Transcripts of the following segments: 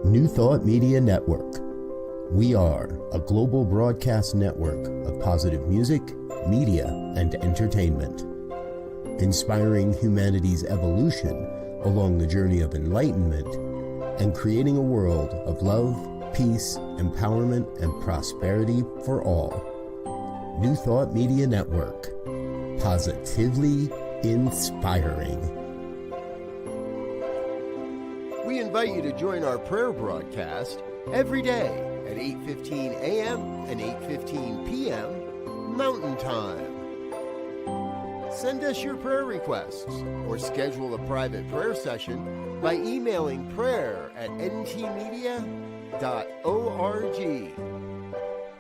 New Thought Media Network. We are a global broadcast network of positive music, media, and entertainment, inspiring humanity's evolution along the journey of enlightenment and creating a world of love, peace, empowerment, and prosperity for all. New Thought Media Network. Positively inspiring. We invite you to join our prayer broadcast every day at 8:15 a.m. and 8:15 p.m. Mountain Time. Send us your prayer requests or schedule a private prayer session by emailing prayer@ntmedia.org.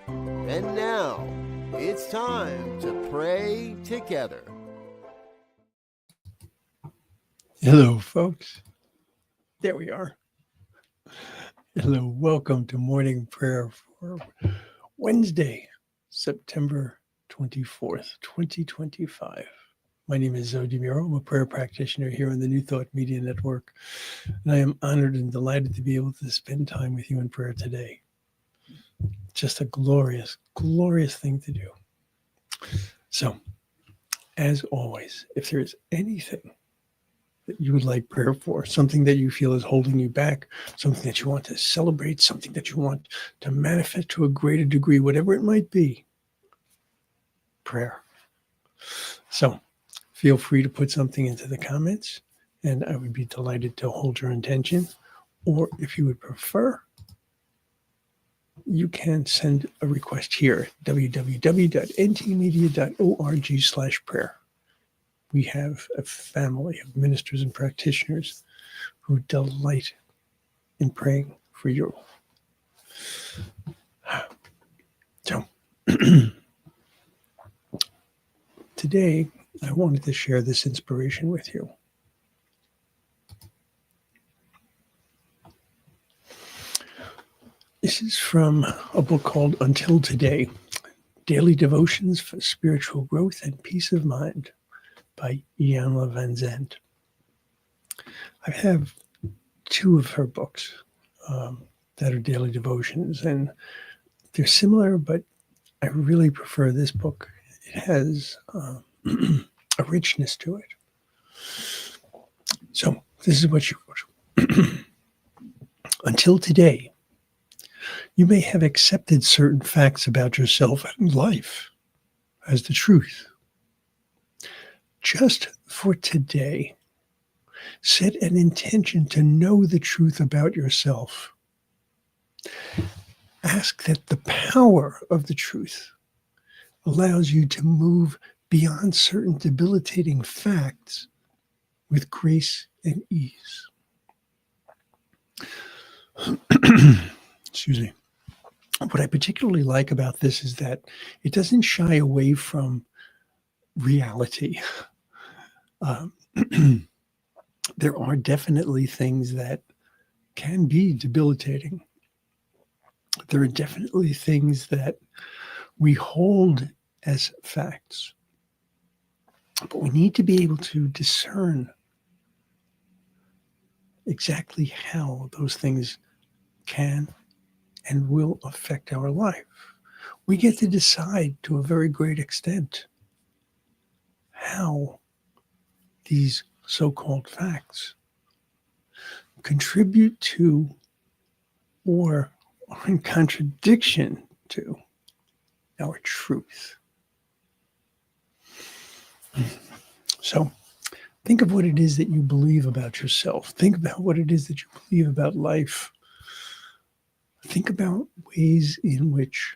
And now, it's time to pray together. Hello, folks. There we are. Hello, welcome to morning prayer for Wednesday, September 24th, 2025. My name is Muro. I'm a prayer practitioner here on the New Thought Media Network, and I am honored and delighted to be able to spend time with you in prayer today. Just a glorious, glorious thing to do. So, as always, if there is anything that you would like prayer for, something that you feel is holding you back, something that you want to celebrate, something that you want to manifest to a greater degree, whatever it might be, prayer. So feel free to put something into the comments, and I would be delighted to hold your intention. Or if you would prefer, you can send a request here, www.ntmedia.org/prayer. We have a family of ministers and practitioners who delight in praying for you. So, today, I wanted to share this inspiration with you. This is from a book called Until Today, Daily Devotions for Spiritual Growth and Peace of Mind by Iyanla Vanzant. I have two of her books that are daily devotions, and they're similar, but I really prefer this book. It has a richness to it. So this is what she wrote. Until today, you may have accepted certain facts about yourself and life as the truth. Just for today, set an intention to know the truth about yourself. Ask that the power of the truth allows you to move beyond certain debilitating facts with grace and ease. Excuse me. What I particularly like about this is that it doesn't shy away from reality. There are definitely things that can be debilitating. There are definitely things that we hold as facts. But we need to be able to discern exactly how those things can and will affect our life. We get to decide to a very great extent how these so-called facts contribute to or are in contradiction to our truth. So think of what it is that you believe about yourself. Think about what it is that you believe about life. Think about ways in which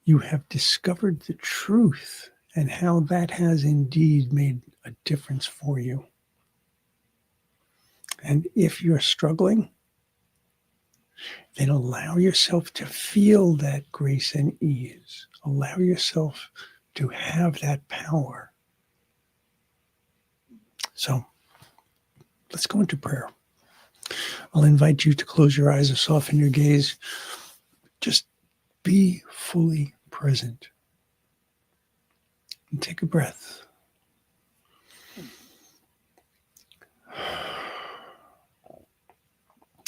you have discovered the truth and how that has indeed made a difference for you. And if you're struggling, then allow yourself to feel that grace and ease. Allow yourself to have that power. So let's go into prayer. I'll invite you to close your eyes or soften your gaze. Just be fully present. And take a breath.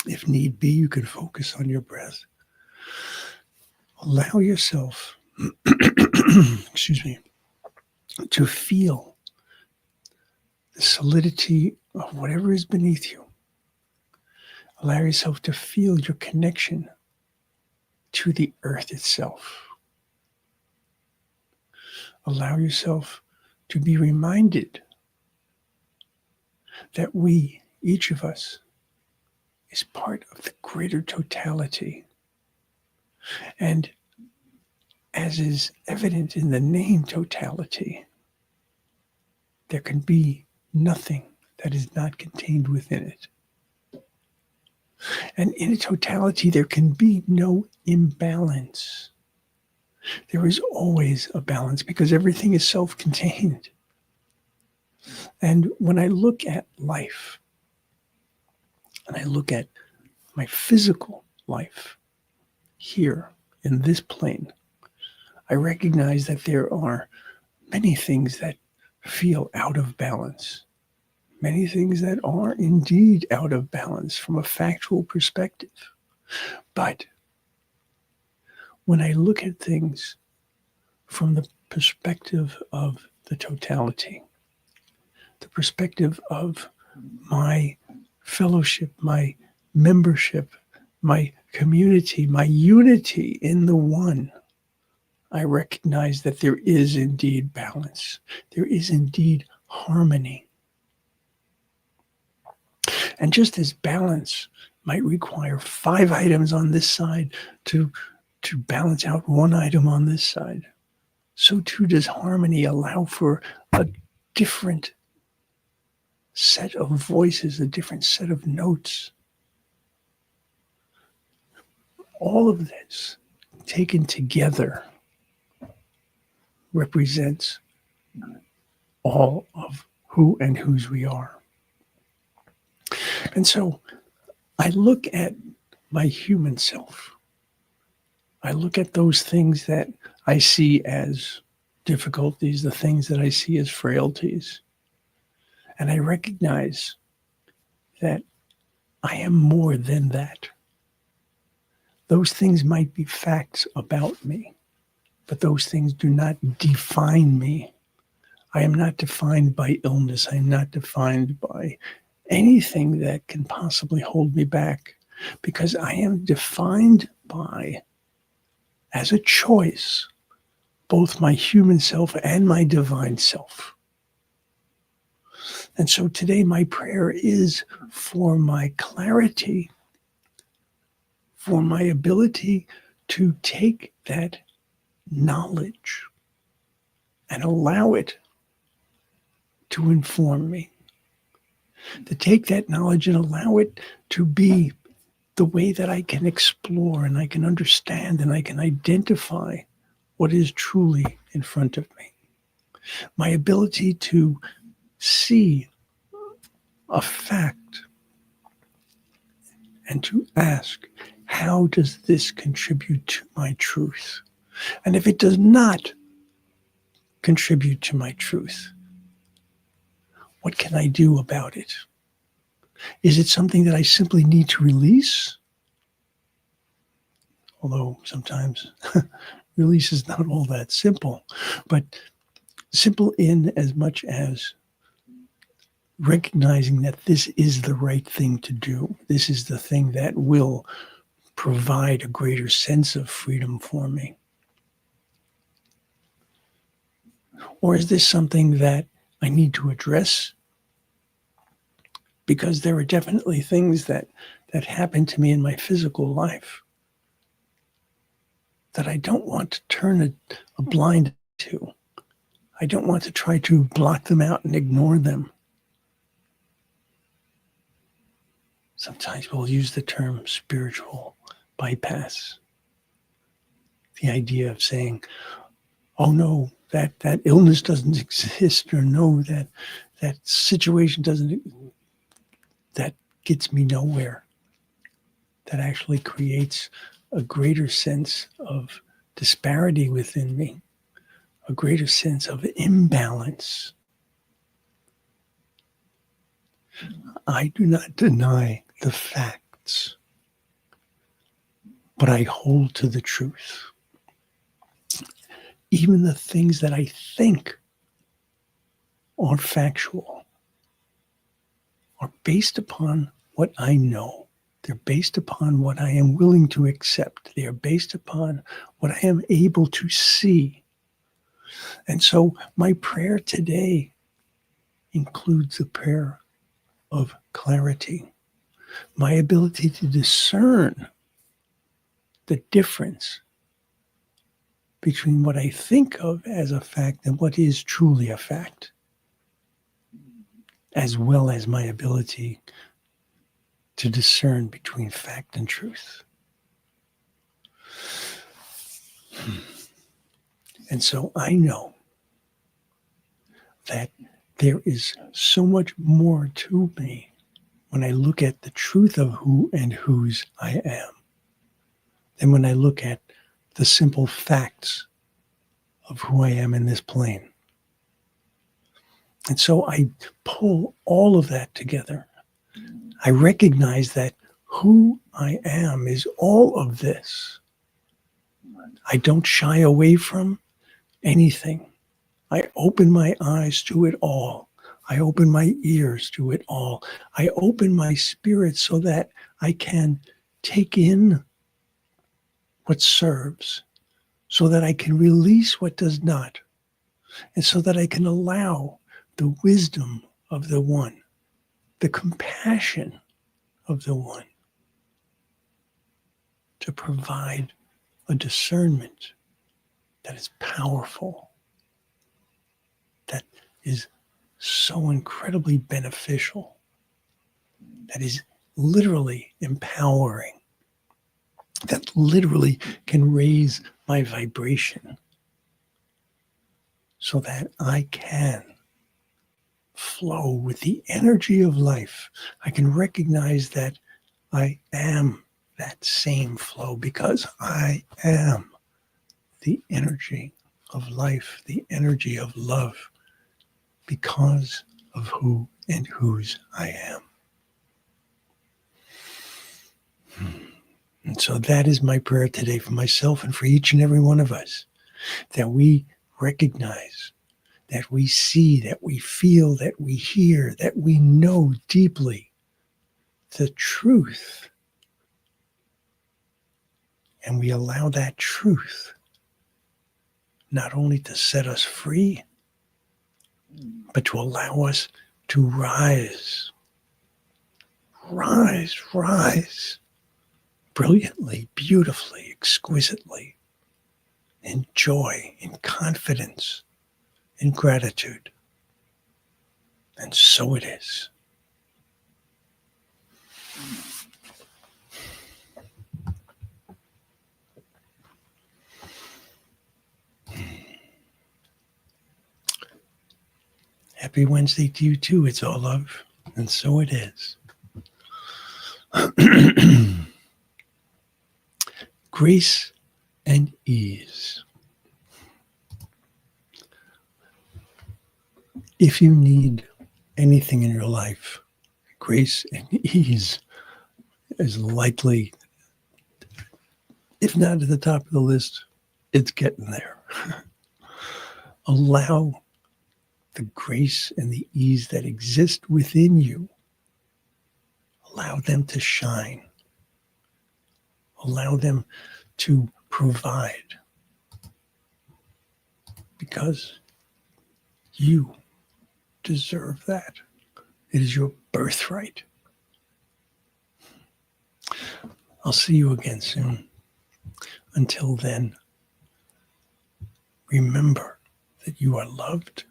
If need be, you could focus on your breath. Allow yourself, excuse me, to feel the solidity of whatever is beneath you. Allow yourself to feel your connection to the earth itself. Allow yourself to be reminded that we, each of us, is part of the greater totality. And as is evident in the name totality, there can be nothing that is not contained within it. And in a totality, there can be no imbalance. There is always a balance because everything is self-contained. And when I look at life, and I look at my physical life here in this plane, I recognize that there are many things that feel out of balance, many things that are indeed out of balance from a factual perspective. But when I look at things from the perspective of the totality, the perspective of my fellowship, my membership, my community, my unity in the one, I recognize that there is indeed balance. There is indeed harmony. And just as balance might require 5 items on this side to balance out 1 item on this side, so too does harmony allow for a different set of voices, a different set of notes. All of this taken together represents all of who and whose we are. And so I look at my human self. I look at those things that I see as difficulties, the things that I see as frailties. And I recognize that I am more than that. Those things might be facts about me, but those things do not define me. I am not defined by illness. I am not defined by anything that can possibly hold me back, because I am defined by, as a choice, both my human self and my divine self. And so today my prayer is for my clarity, for my ability to take that knowledge and allow it to inform me, to take that knowledge and allow it to be the way that I can explore and I can understand and I can identify what is truly in front of me. My ability to see a fact and to ask, how does this contribute to my truth? And if it does not contribute to my truth, what can I do about it? Is it something that I simply need to release? Although sometimes release is not all that simple, but simple in as much as recognizing that this is the right thing to do. This is the thing that will provide a greater sense of freedom for me. Or is this something that I need to address? Because there are definitely things that happen to me in my physical life that I don't want to turn a blind to. I don't want to try to block them out and ignore them. Sometimes we'll use the term spiritual bypass. The idea of saying, oh no, that illness doesn't exist, or no, that situation doesn't, that gets me nowhere. That actually creates a greater sense of disparity within me, a greater sense of imbalance. I do not deny the facts. but I hold to the truth. Even the things that I think are factual are based upon what I know. They're based upon what I am willing to accept. They are based upon what I am able to see. And so my prayer today includes the prayer of clarity, my ability to discern the difference between what I think of as a fact and what is truly a fact, as well as my ability to discern between fact and truth. And so I know that there is so much more to me when I look at the truth of who and whose I am than when I look at the simple facts of who I am in this plane. And so I pull all of that together. I recognize that who I am is all of this. I don't shy away from anything. I open my eyes to it all. I open my ears to it all. I open my spirit so that I can take in what serves, so that I can release what does not, and so that I can allow the wisdom of the one, the compassion of the one, to provide a discernment that is powerful, that is so incredibly beneficial, that is literally empowering, that literally can raise my vibration so that I can flow with the energy of life. I can recognize that I am that same flow because I am the energy of life, the energy of love, because of who and whose I am. And so that is my prayer today for myself and for each and every one of us, that we recognize, that we see, that we feel, that we hear, that we know deeply the truth. And we allow that truth not only to set us free, but to allow us to rise brilliantly, beautifully, exquisitely, in joy, in confidence, in gratitude. And so it is. Happy Wednesday to you too. It's all love, and so it is. Grace and ease. If you need anything in your life, grace and ease is likely, if not at the top of the list, it's getting there. Allow the grace and the ease that exist within you. Allow them to shine. Allow them to provide. Because you deserve that. It is your birthright. I'll see you again soon. Until then, remember that you are loved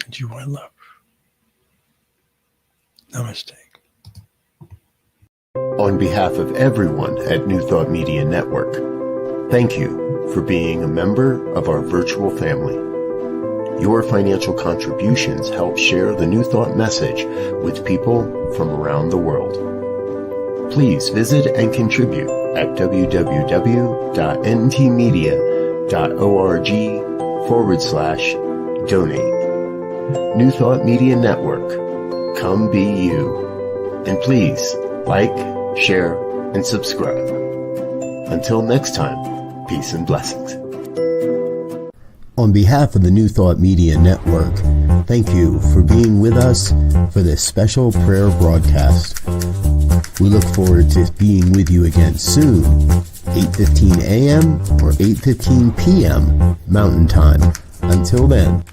and you are love. Namaste. On behalf of everyone at New Thought Media Network, thank you for being a member of our virtual family. Your financial contributions help share the New Thought message with people from around the world. Please visit and contribute at www.ntmedia.org/donate. New Thought Media Network. Come be you. And please like, share, and subscribe. Until next time, peace and blessings. On behalf of the New Thought Media Network, thank you for being with us for this special prayer broadcast. We look forward to being with you again soon, 8:15 a.m. or 8:15 p.m. Mountain Time. Until then.